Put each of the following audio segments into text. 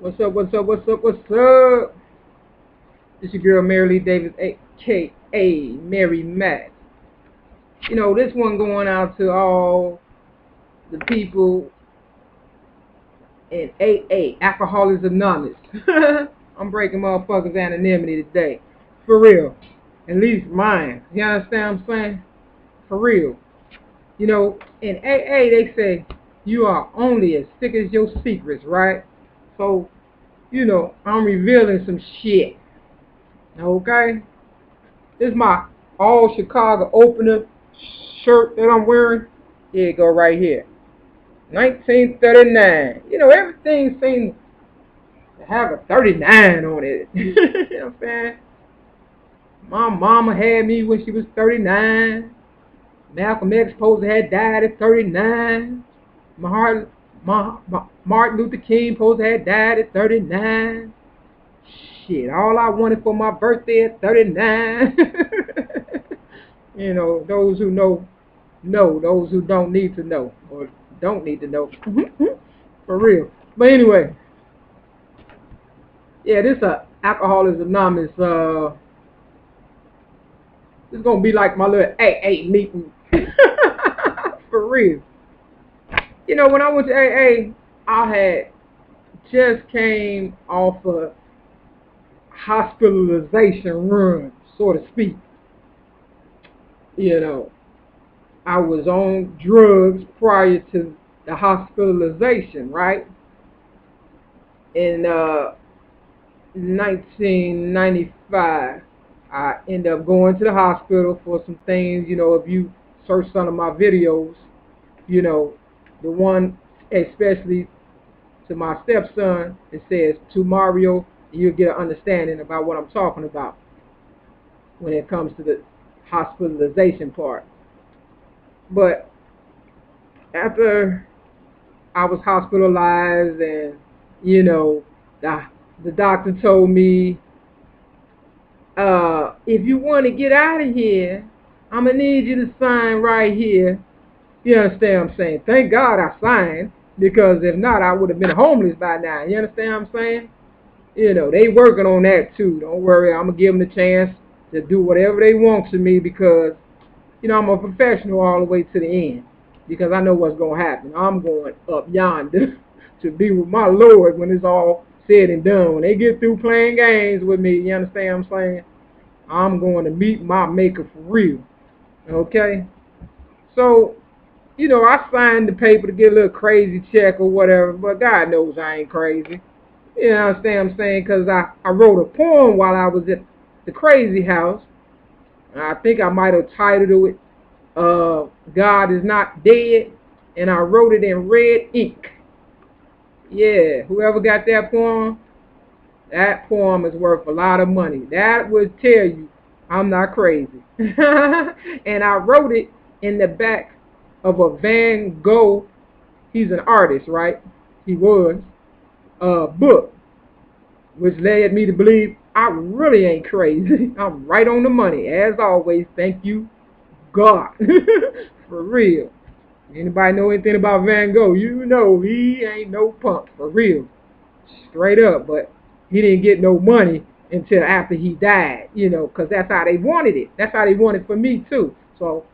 What's up, what's up, what's up, what's up? It's your girl Marylee Davis, aka Mary Matt. You know, this one going out to all the people in AA, Alcoholics Anonymous. I'm breaking motherfuckers' anonymity today. For real. At least mine. You understand what I'm saying? For real. You know, in AA they say you are only as sick as your secrets, right? So, you know, I'm revealing some shit. Okay? This is my all Chicago opener shirt that I'm wearing. Here you go right here. 1939. You know, everything seems to have a 39 on it. You know what I'm saying? My mama had me when she was 39. Malcolm X supposed to have died at 39. Martin Luther King supposed to have died at 39. Shit, all I wanted for my birthday at 39. You know, those who know, those who don't need to know, or don't need to know. For real. But anyway, yeah, this Alcoholics Anonymous, it's going to be like my little AA meeting. For real. You know, when I went to AA, I had just came off a hospitalization run, so to speak. You know, I was on drugs prior to the hospitalization, right? In 1995, I ended up going to the hospital for some things. You know, if you search some of my videos, you know, the one especially to my stepson, it says, to Mario, you'll get an understanding about what I'm talking about when it comes to the hospitalization part. But after I was hospitalized, and you know, the doctor told me, if you want to get out of here, I'm gonna need you to sign right here. You understand what I'm saying? Thank God I signed, because if not, I would have been homeless by now. You understand what I'm saying? You know, they working on that too. Don't worry, I'm gonna give them the chance to do whatever they want to me, because you know, I'm a professional all the way to the end, because I know what's going to happen. I'm going up yonder to be with my Lord when it's all said and done. When they get through playing games with me, you understand what I'm saying? I'm going to meet my maker for real. Okay? So, you know, I signed the paper to get a little crazy check or whatever, but God knows I ain't crazy. You know, understand what I'm saying? Because I wrote a poem while I was at the crazy house. I think I might have titled it, God is Not Dead, and I wrote it in red ink. Yeah, whoever got that poem is worth a lot of money. That would tell you I'm not crazy. And I wrote it in the back of a Van Gogh, he's an artist, right? He was, book, which led me to believe I really ain't crazy. I'm right on the money. As always, thank you, God. For real. Anybody know anything about Van Gogh? You know he ain't no punk. For real. Straight up. But he didn't get no money until after he died, you know, because that's how they wanted it. That's how they wanted it for me, too. So,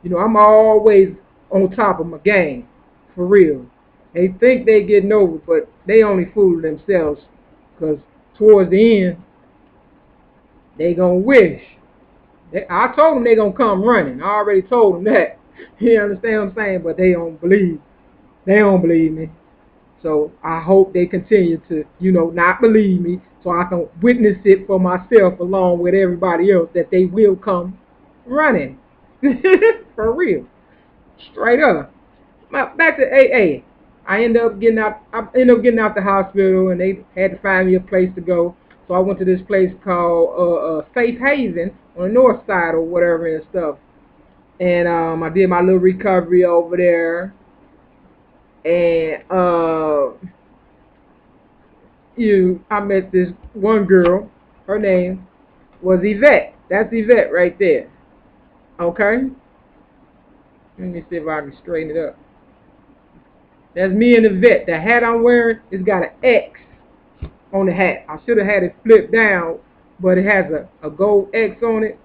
I'm always on top of my game. For real. They think they getting over, but they only fooling themselves, because towards the end, they gonna wish. I told them they gonna come running. I already told them that. You understand what I'm saying? But they don't believe. They don't believe me. So I hope they continue to, not believe me, so I can witness it for myself along with everybody else, that they will come running. For real. Straight up. Back to AA. I ended up getting out the hospital, and they had to find me a place to go. So I went to this place called Safe Haven on the north side or whatever and stuff. And I did my little recovery over there. And I met this one girl. Her name was Yvette. That's Yvette right there. Okay? Let me see if I can straighten it up. That's me and the vet. The hat I'm wearing, it's got an X on the hat. I should have had it flipped down, but it has a gold X on it,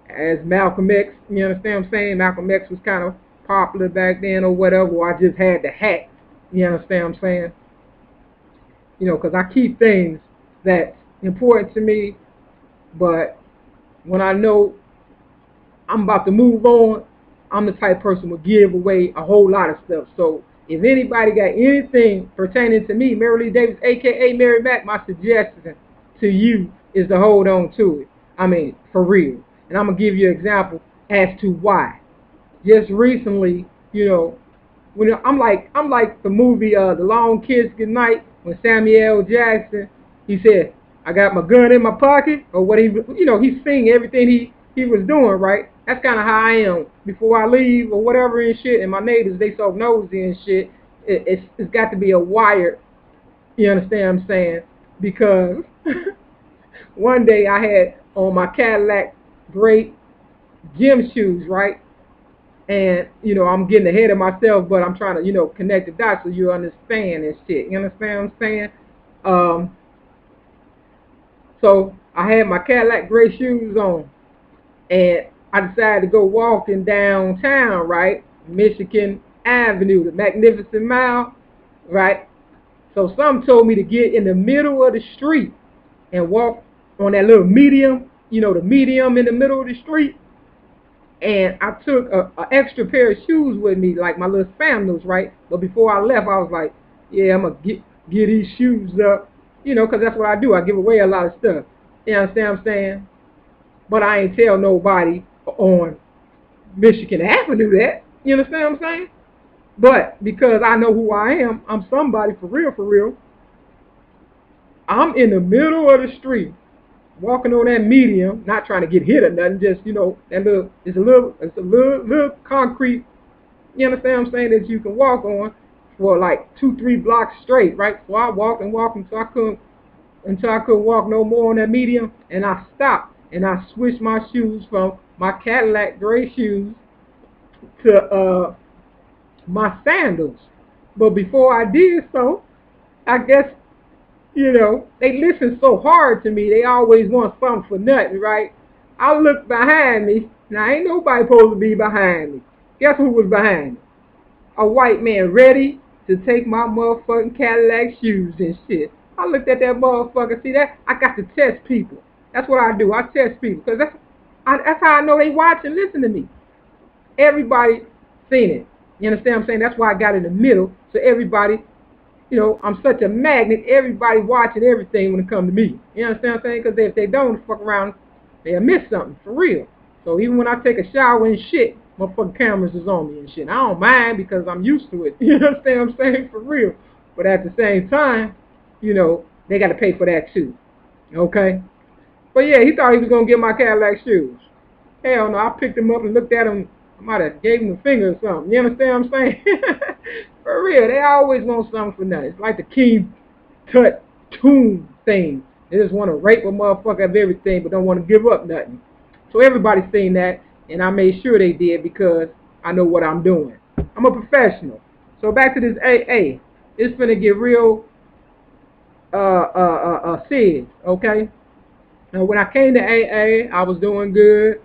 as Malcolm X. You understand what I'm saying? Malcolm X was kind of popular back then or whatever. Or I just had the hat. You understand what I'm saying? You know, because I keep things that's important to me, but when I know I'm about to move on, I'm the type of person who will give away a whole lot of stuff. So if anybody got anything pertaining to me, Mary Davis, a.k.a. Mary Mack, my suggestion to you is to hold on to it. I mean, for real. And I'm going to give you an example as to why. Just recently, you know, when I'm like the movie The Long Kiss Goodnight, when Samuel L. Jackson, he said, I got my gun in my pocket, or what he, you know, he's seeing everything he was doing, right? That's kind of how I am before I leave or whatever and shit. And my neighbors, they so nosy and shit. It's got to be a wire. You understand what I'm saying? Because one day I had on my Cadillac gray gym shoes, right? And, you know, I'm getting ahead of myself, but I'm trying to, you know, connect the dots so you understand and shit. You understand what I'm saying? So I had my Cadillac gray shoes on, and I decided to go walking downtown, right? Michigan Avenue, the Magnificent Mile, right? So some told me to get in the middle of the street and walk on that little medium, you know, the medium in the middle of the street. And I took an extra pair of shoes with me, like my little sandals, right? But before I left, I was like, yeah, I'm going to get these shoes up, you know, because that's what I do. I give away a lot of stuff. You understand what I'm saying? But I ain't tell nobody on Michigan Avenue that. You understand what I'm saying? But because I know who I am, I'm somebody for real, for real. I'm in the middle of the street, walking on that medium, not trying to get hit or nothing, just, you know, that little, it's a little concrete, you understand what I'm saying, that you can walk on for like 2-3 blocks straight, right? So I walked and walked until I couldn't walk no more on that medium, and I stopped and I switched my shoes from my Cadillac gray shoes to my sandals. But before I did so, I guess, you know, they listen so hard to me. They always want something for nothing, right? I looked behind me. Now, ain't nobody supposed to be behind me. Guess who was behind me? A white man ready to take my motherfucking Cadillac shoes and shit. I looked at that motherfucker. See that? I got to test people. That's what I do. I test people. Because that's how I know they watch and listen to me. Everybody seen it. You understand what I'm saying? That's why I got in the middle. So everybody, you know, I'm such a magnet. Everybody watching everything when it comes to me. You understand what I'm saying? Because if they don't fuck around, they'll miss something, for real. So even when I take a shower and shit, motherfucking cameras is on me and shit. I don't mind because I'm used to it. You understand what I'm saying? For real. But at the same time, you know, they got to pay for that too. Okay? But yeah, he thought he was going to get my Cadillac shoes. Hell no, I picked him up and looked at him. I might have gave him a finger or something. You understand what I'm saying? For real, they always want something for nothing. It's like the King Tut Tomb thing. They just want to rape a motherfucker of everything but don't want to give up nothing. So everybody's seen that, and I made sure they did because I know what I'm doing. I'm a professional. So back to this AA. It's finna get real serious, okay? Now when I came to AA, I was doing good.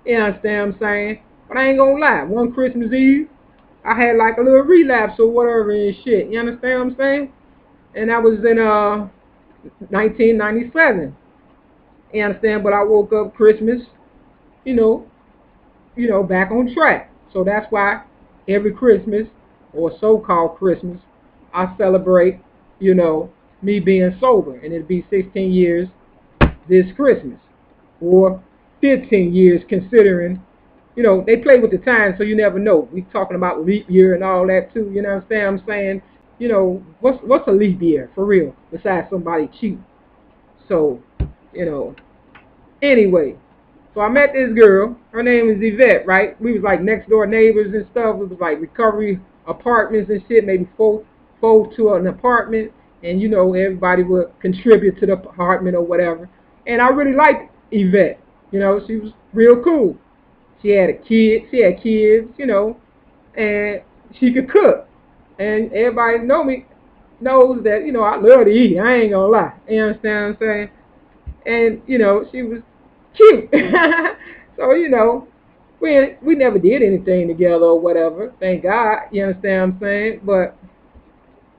You understand what I'm saying? But I ain't gonna lie, one Christmas Eve, I had like a little relapse or whatever and shit. You understand what I'm saying? And that was in 1997. You understand? But I woke up Christmas, you know, back on track. So that's why every Christmas, or so-called Christmas, I celebrate, you know, me being sober. And it'll be 16 years this Christmas. Or 15 years considering, you know, they play with the time, so you never know. We talking about leap year and all that too. You know what I'm saying? You know, what's a leap year for real? Besides somebody cheating. So, you know. Anyway, so I met this girl. Her name is Yvette, right? We was like next door neighbors and stuff. It was like recovery apartments and shit. Maybe four to an apartment, and you know everybody would contribute to the apartment or whatever. And I really liked Yvette. You know, she was real cool. She had kids, you know, and she could cook. And everybody knows that, I love to eat. I ain't gonna lie. You understand what I'm saying? And, she was cute. So, we never did anything together or whatever. Thank God. You understand what I'm saying? But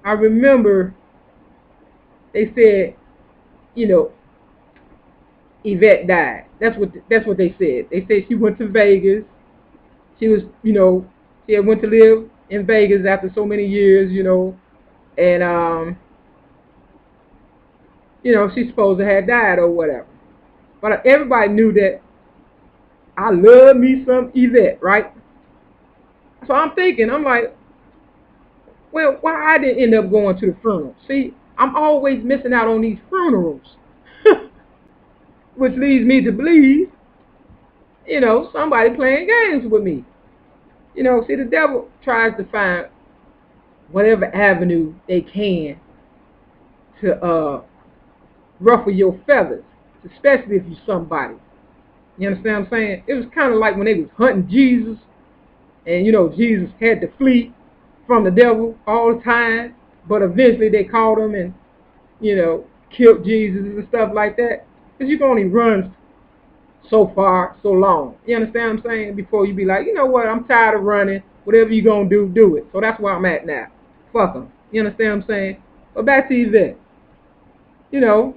I remember they said, you know, Yvette died. That's what they said. They said she went to Vegas. She was, she had went to live in Vegas after so many years, and she's supposed to have died or whatever. But everybody knew that I love me some Yvette, right? So I'm like, well, why I didn't end up going to the funeral? See, I'm always missing out on these funerals, which leads me to believe, somebody playing games with me. See, the devil tries to find whatever avenue they can to ruffle your feathers, especially if you're somebody. You understand what I'm saying? It was kind of like when they was hunting Jesus, and Jesus had to flee from the devil all the time, but eventually they caught him and killed Jesus and stuff like that. Because you can only run so far, so long. You understand what I'm saying? Before you be like, you know what, I'm tired of running. Whatever you gonna do, do it. So that's where I'm at now. Fuck them. You understand what I'm saying? But back to Yvette. You know,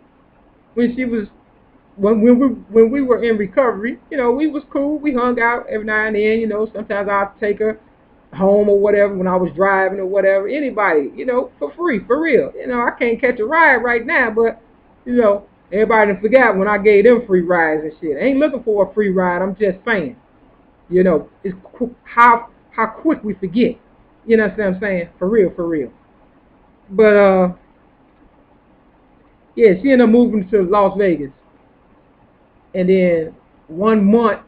when she was when we were in recovery, we was cool. We hung out every now and then. Sometimes I'd take her home or whatever when I was driving or whatever. Anybody, for free, for real. I can't catch a ride right now, but everybody done forgot when I gave them free rides and shit. I ain't looking for a free ride. I'm just saying. It's how quick we forget. You know what I'm saying? For real, for real. But yeah, she ended up moving to Las Vegas. And then 1 month,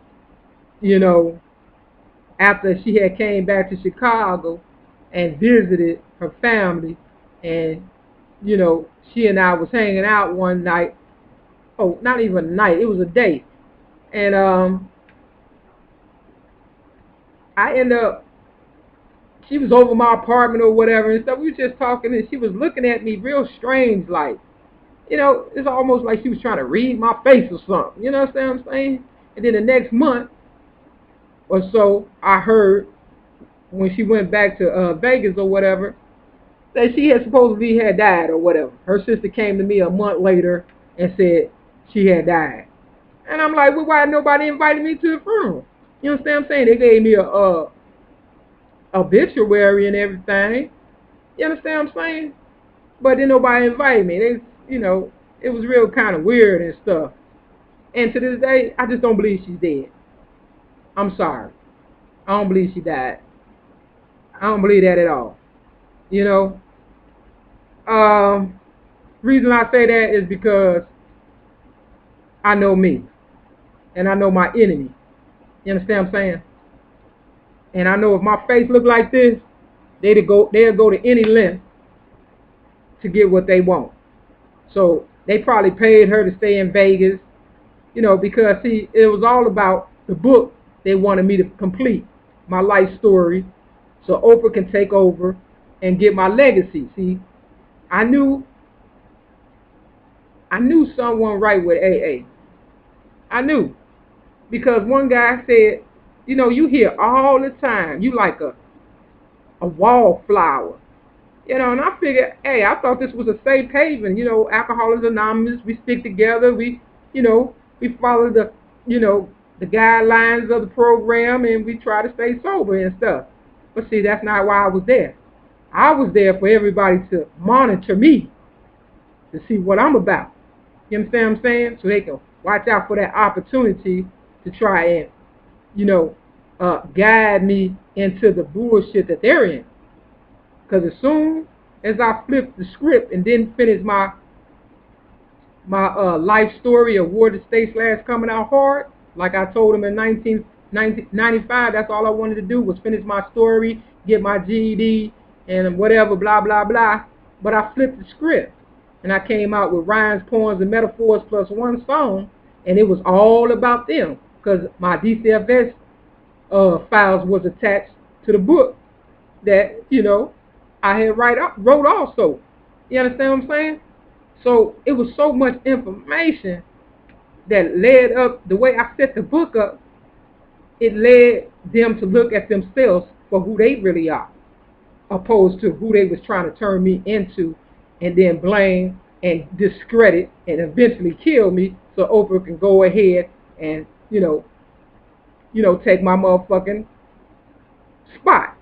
you know, after she had came back to Chicago and visited her family, and she and I was hanging out one night. Oh, not even a night, it was a day. And I ended up, she was over my apartment or whatever and stuff. We were just talking, and she was looking at me real strange, like, it's almost like she was trying to read my face or something. You know what I'm saying? And then the next month or so, I heard when she went back to Vegas or whatever, that she had supposedly had died or whatever. Her sister came to me a month later and said she had died. And I'm like, well, why nobody invited me to the funeral? You understand what I'm saying? They gave me a obituary and everything. You understand what I'm saying? But then nobody invited me. It was real kind of weird and stuff. And to this day, I just don't believe she's dead. I'm sorry. I don't believe she died. I don't believe that at all. You know? Reason I say that is because I know me. And I know my enemy. You understand what I'm saying? And I know if my face looked like this, they'll go to any length to get what they want. So they probably paid her to stay in Vegas, because see, it was all about the book they wanted me to complete, my life story, so Oprah can take over and get my legacy. See, I knew someone right with AA. I knew, because one guy said, you hear all the time, you like a wallflower. And I figured, hey, I thought this was a safe haven. Alcoholics Anonymous, we stick together. We follow the guidelines of the program, and we try to stay sober and stuff. But see, that's not why I was there. I was there for everybody to monitor me, to see what I'm about. You understand what I'm saying? So they can watch out for that opportunity to try and, guide me into the bullshit that they're in. Because as soon as I flipped the script and didn't finish my life story of War to Stay / Coming Out Hard, like I told him in 1995, that's all I wanted to do was finish my story, get my GED, and whatever, blah, blah, blah. But I flipped the script, and I came out with rhymes, poems, and metaphors plus one song, and it was all about them, because my DCFS files was attached to the book that, I had wrote also. You understand what I'm saying? So it was so much information that led up, the way I set the book up, it led them to look at themselves for who they really are, opposed to who they was trying to turn me into and then blame and discredit and eventually kill me so Oprah can go ahead and, take my motherfucking spot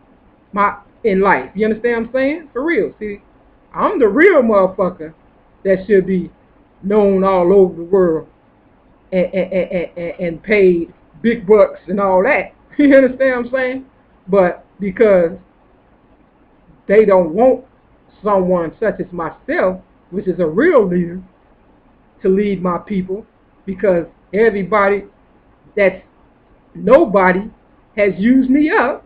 in life. You understand what I'm saying? For real. See, I'm the real motherfucker that should be known all over the world and paid big bucks and all that. You understand what I'm saying? But because they don't want someone such as myself, which is a real leader, to lead my people, because everybody that's nobody has used me up,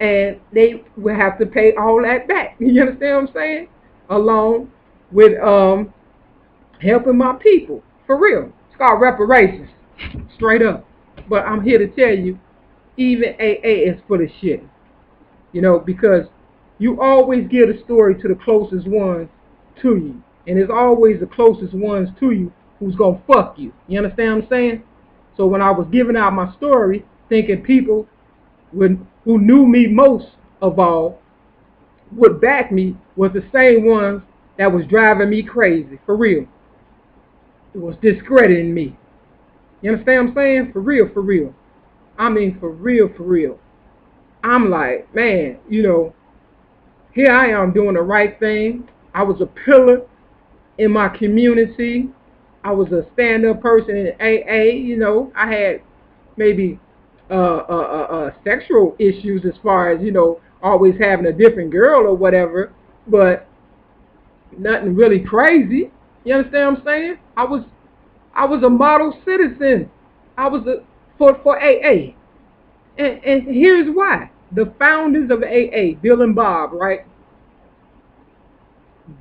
and they will have to pay all that back. You understand what I'm saying? Along with helping my people. For real. It's called reparations. Straight up. But I'm here to tell you, even AA is full of shit. Because you always give the story to the closest ones to you. And it's always the closest ones to you who's going to fuck you. You understand what I'm saying? So when I was giving out my story, thinking people who knew me most of all would back me, was the same ones that was driving me crazy. For real. It was discrediting me. You understand what I'm saying? For real, for real. I mean, for real, for real. I'm like, man, here I am doing the right thing. I was a pillar in my community. I was a stand-up person in AA. I had maybe sexual issues as far as, always having a different girl or whatever, but nothing really crazy. You understand what I'm saying? I was a model citizen. I was for AA. And here's why. The founders of AA, Bill and Bob, right?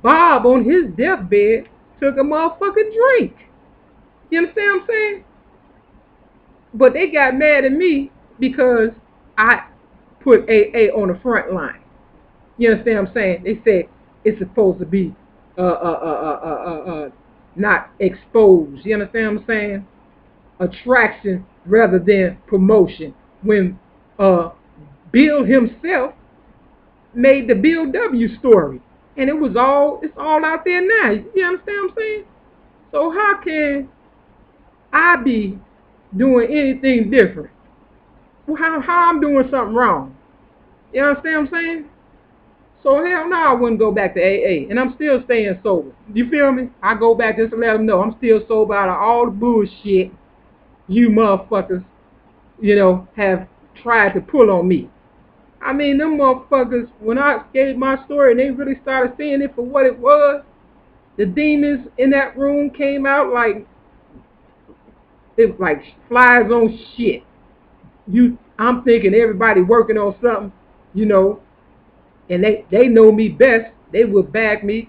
Bob, on his deathbed, took a motherfucking drink. You understand what I'm saying? But they got mad at me because I put AA on the front line. You understand what I'm saying? They said it's supposed to be not exposed. You understand what I'm saying? Attraction rather than promotion. When Bill himself made the Bill W story, and it's all out there now. You understand what I'm saying? So how can I be doing anything different? How I'm doing something wrong? You understand what I'm saying? So hell no, I wouldn't go back to AA, and I'm still staying sober. You feel me? I go back just to let them know I'm still sober out of all the bullshit you motherfuckers, have tried to pull on me. I mean, them motherfuckers, when I gave my story and they really started seeing it for what it was, the demons in that room came out like flies on shit. I'm thinking everybody working on something, and they know me best. They will back me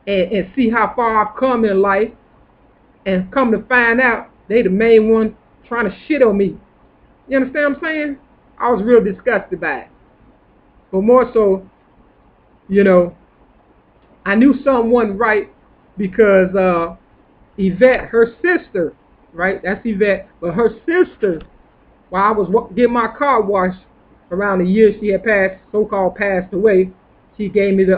and see how far I've come in life, and come to find out they the main one trying to shit on me. You understand what I'm saying? I was real disgusted by it. But more so, I knew something wasn't right because Yvette, her sister, right? That's Yvette. But her sister, while I was getting my car washed around the year she had so-called passed away, she gave me the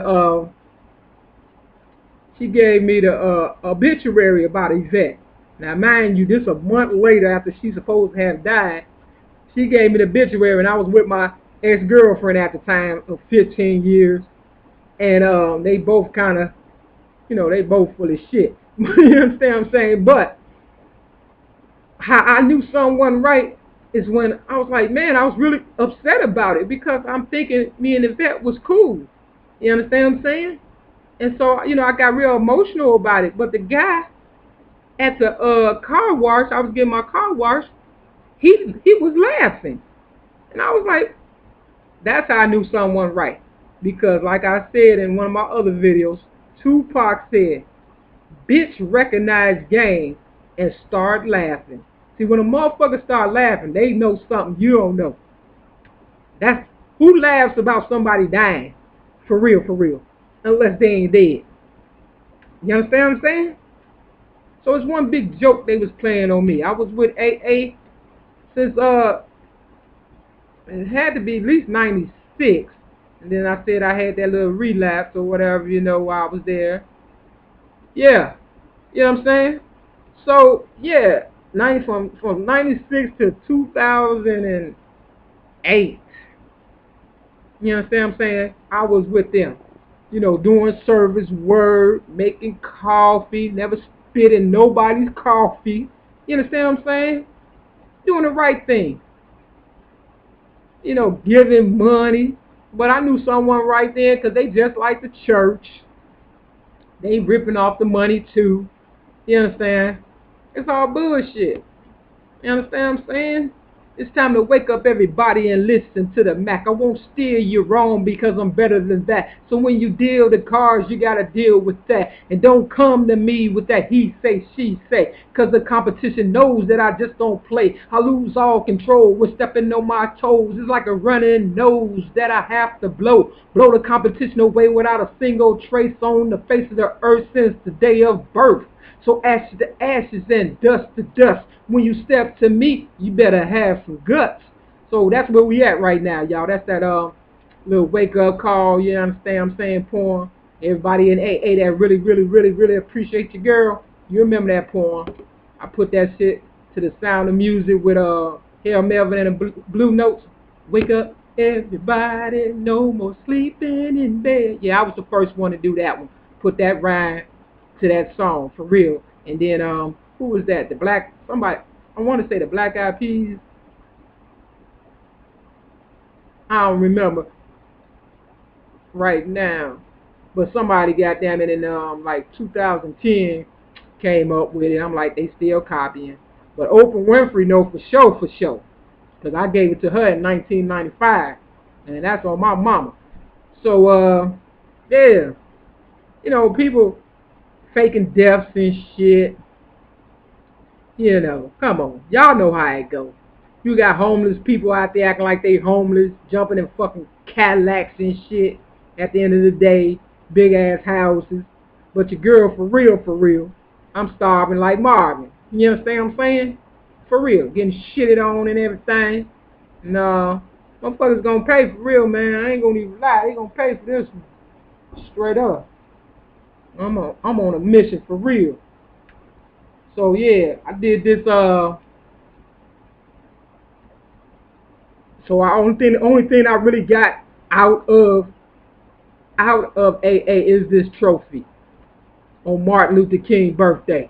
obituary about Yvette. Now, mind you, this a month later after she's supposed to have died. She gave me the obituary, and I was with my ex-girlfriend at the time of 15 years. And they both kind of, they both full of shit. You understand what I'm saying? But how I knew something wasn't right is when I was like, man, I was really upset about it because I'm thinking me and Yvette was cool. You understand what I'm saying? And so, I got real emotional about it. But the guy at the car wash, I was getting my car washed, he was laughing. And I was like, that's how I knew something wasn't right. Because like I said in one of my other videos, Tupac said, bitch, recognize game and start laughing. See, when a motherfucker start laughing, they know something you don't know. That's who laughs about somebody dying. For real, for real. Unless they ain't dead. You understand what I'm saying? So it's one big joke they was playing on me. I was with AA since it had to be at least 96. And then I said I had that little relapse or whatever, while I was there. Yeah. You know what I'm saying? So yeah, from 96 to 2008. You understand what I'm saying? I was with them. Doing service, word, making coffee, never spitting nobody's coffee. You understand what I'm saying? Doing the right thing. Giving money. But I knew someone right there because they just like the church. They ripping off the money too. You understand? It's all bullshit. You understand what I'm saying? It's time to wake up everybody and listen to the Mac. I won't steer you wrong because I'm better than that. So when you deal the cards, you gotta deal with that. And don't come to me with that he say, she say. Cause the competition knows that I just don't play. I lose all control when stepping on my toes. It's like a running nose that I have to blow. Blow the competition away without a single trace on the face of the earth since the day of birth. So ashes to ashes and dust to dust. When you step to me, you better have some guts. So that's where we at right now, y'all. That's that little wake up call, you understand what I'm saying, poem. Everybody in AA that really, really, really, really appreciate your girl, you remember that poem. I put that shit to the sound of music with Hail Melvin and the Blue Notes. Wake up, everybody, no more sleeping in bed. Yeah, I was the first one to do that one. Put that rhyme to that song, for real. And then, who was that? I want to say the Black Eyed Peas. I don't remember right now. But somebody, goddamn it, in like 2010 came up with it. I'm like, they still copying. But Oprah Winfrey know for sure. Because I gave it to her in 1995. And that's on my mama. So, yeah. People faking deaths and shit. Come on. Y'all know how it go. You got homeless people out there acting like they homeless, jumping in fucking Cadillacs and shit. At the end of the day, big ass houses. But your girl, for real, I'm starving like Marvin. You understand what I'm saying? For real. Getting shitted on and everything. No. Motherfuckers gonna pay for real, man. I ain't gonna even lie. They gonna pay for this one. Straight up. I'm on a mission for real. So yeah, I did this. So the only thing I really got out of AA is this trophy on Martin Luther King's birthday.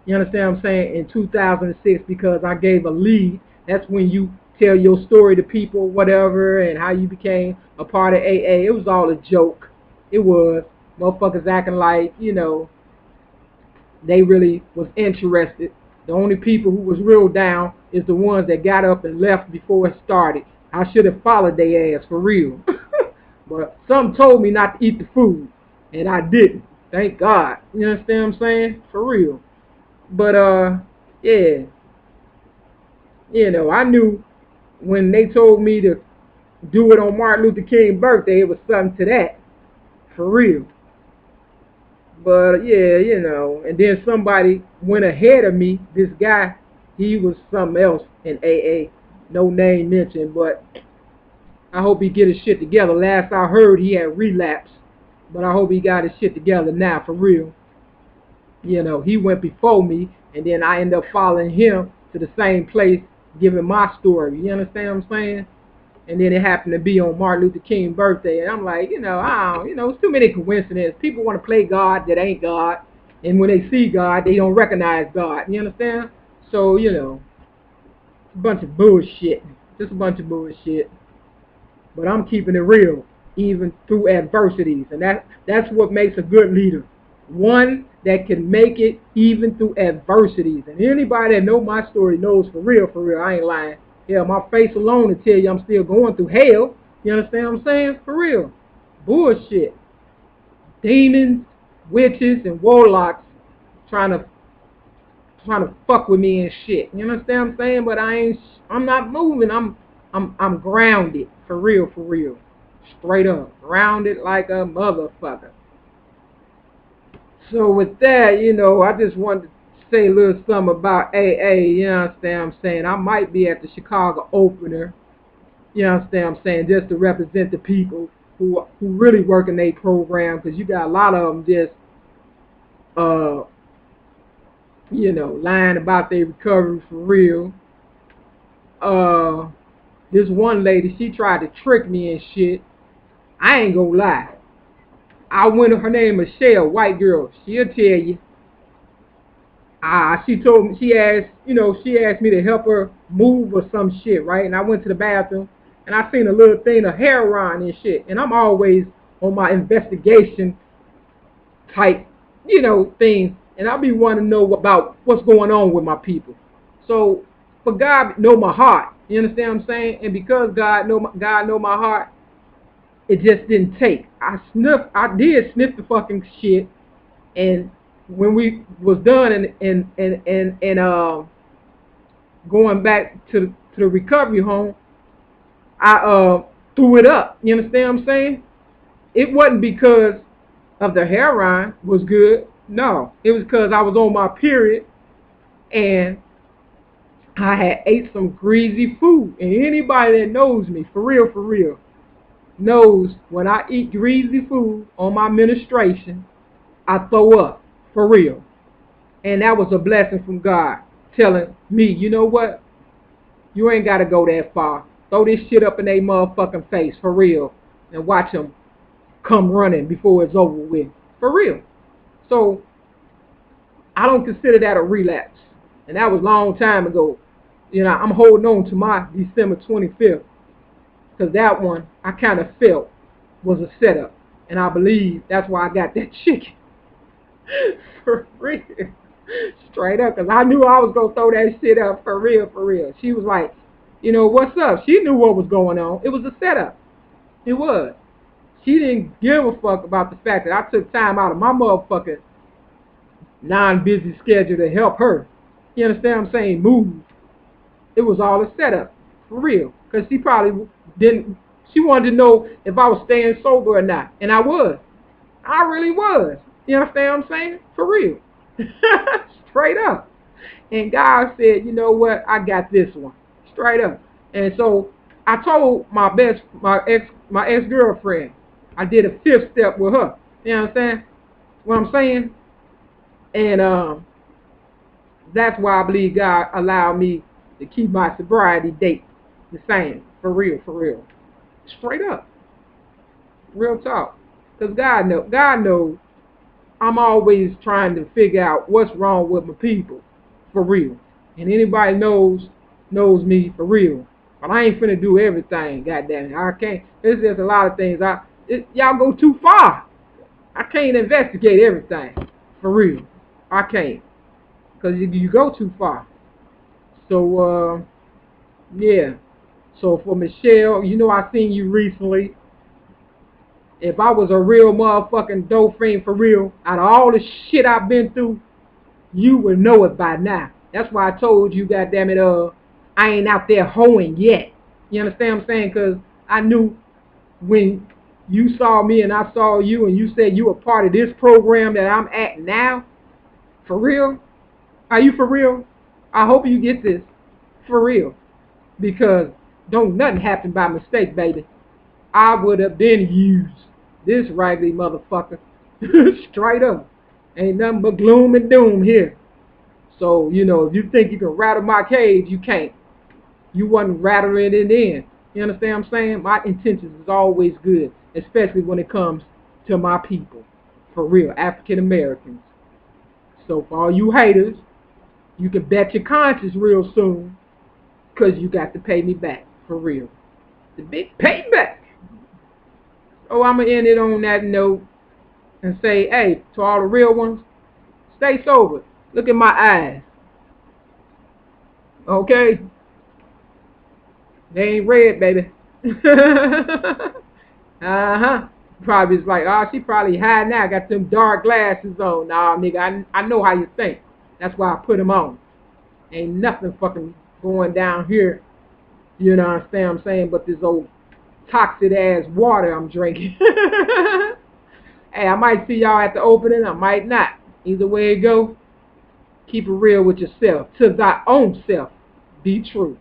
You understand what I'm saying? In 2006, because I gave a lead. That's when you tell your story to people, whatever, and how you became a part of AA. It was all a joke. It was motherfuckers acting like they really was interested. The only people who was real down is the ones that got up and left before it started. I should have followed their ass for real. But some told me not to eat the food, and I didn't. Thank God. You understand what I'm saying? For real. But yeah. I knew when they told me to do it on Martin Luther King's birthday, it was something to that. For real. But yeah, and then somebody went ahead of me. This guy, he was something else in AA. No name mentioned, but I hope he get his shit together. Last I heard, he had relapsed, but I hope he got his shit together now, for real. He went before me, and then I ended up following him to the same place, giving my story. You understand what I'm saying? And then it happened to be on Martin Luther King's birthday. And I'm like, it's too many coincidences. People want to play God that ain't God. And when they see God, they don't recognize God. You understand? So, a bunch of bullshit. Just a bunch of bullshit. But I'm keeping it real, even through adversities. And that's what makes a good leader. One that can make it even through adversities. And anybody that knows my story knows for real, I ain't lying. Yeah, my face alone to tell you I'm still going through hell. You understand what I'm saying? For real. Bullshit. Demons, witches, and warlocks trying to fuck with me and shit. You understand what I'm saying? But I'm not moving. I'm grounded. For real. Straight up. Rounded like a motherfucker. So with that, I just wanted to say a little something about AA, you understand what I'm saying? I might be at the Chicago opener, you understand what I'm saying, just to represent the people who really work in their program, because you got a lot of them just, uh, lying about their recovery for real. Uh, this one lady, she tried to trick me and shit. I ain't gonna lie. I went to her name Michelle, white girl. She'll tell you. She told me, she asked me to help her move or some shit, right? And I went to the bathroom and I seen a little thing of heroin and shit. And I'm always on my investigation type, things. And I be wanting to know about what's going on with my people. So, for God know my heart, you understand what I'm saying? And because God know my heart, it just didn't take. I did sniff the fucking shit, and when we was done and going back to the recovery home, I threw it up. You understand what I'm saying? It wasn't because of the heroin was good. No, it was because I was on my period and I had ate some greasy food. And anybody that knows me, for real, knows when I eat greasy food on my menstruation, I throw up, for real. And that was a blessing from God, telling me, you know what? You ain't got to go that far. Throw this shit up in their motherfucking face, for real, and watch them come running before it's over with, for real. So, I don't consider that a relapse. And that was a long time ago. I'm holding on to my December 25th, because that one, I kind of felt was a setup. And I believe that's why I got that chicken. For real. Straight up, because I knew I was going to throw that shit up for real. She was like, what's up? She knew what was going on. It was a setup. It was. She didn't give a fuck about the fact that I took time out of my motherfucking non-busy schedule to help her. You understand what I'm saying? Move. It was all a setup. For real. Because she probably didn't, she wanted to know if I was staying sober or not. And I was. I really was. You understand what I'm saying? For real. Straight up. And God said, you know what? I got this one. Straight up. And so I told my ex-girlfriend, I did a 5th step with her. You understand what I'm saying? And that's why I believe God allowed me to keep my sobriety date the same. For real. Straight up. Real talk. Because God knows I'm always trying to figure out what's wrong with my people. For real. And anybody knows me for real. But I ain't finna do everything, goddamn it. I can't. There's just a lot of things. Y'all go too far. I can't investigate everything. For real. I can't. Because you go too far. So, yeah. So for Michelle, I seen you recently. If I was a real motherfucking dope fiend for real, out of all the shit I've been through, you would know it by now. That's why I told you, goddammit, I ain't out there hoeing yet. You understand what I'm saying? Because I knew when you saw me and I saw you and you said you were part of this program that I'm at now, for real? Are you for real? I hope you get this. For real. Because don't nothing happen by mistake, baby. I would have been used. This raggedy motherfucker. Straight up. Ain't nothing but gloom and doom here. So, if you think you can rattle my cage, you can't. You wasn't rattling it in. You understand what I'm saying? My intentions is always good, especially when it comes to my people. For real, African Americans. So for all you haters, you can bet your conscience real soon, because you got to pay me back. For real. The big payback. Oh, I'm going to end it on that note and say, hey, to all the real ones, stay sober. Look at my eyes. Okay? They ain't red, baby. Uh-huh. Probably is like, oh, she probably high now, got them dark glasses on. Nah, nigga, I know how you think. That's why I put them on. Ain't nothing fucking going down here, you know what I'm saying, but this old toxic ass water I'm drinking. Hey, I might see y'all at the opening, I might not. Either way it go, keep it real with yourself. To thy own self, be true.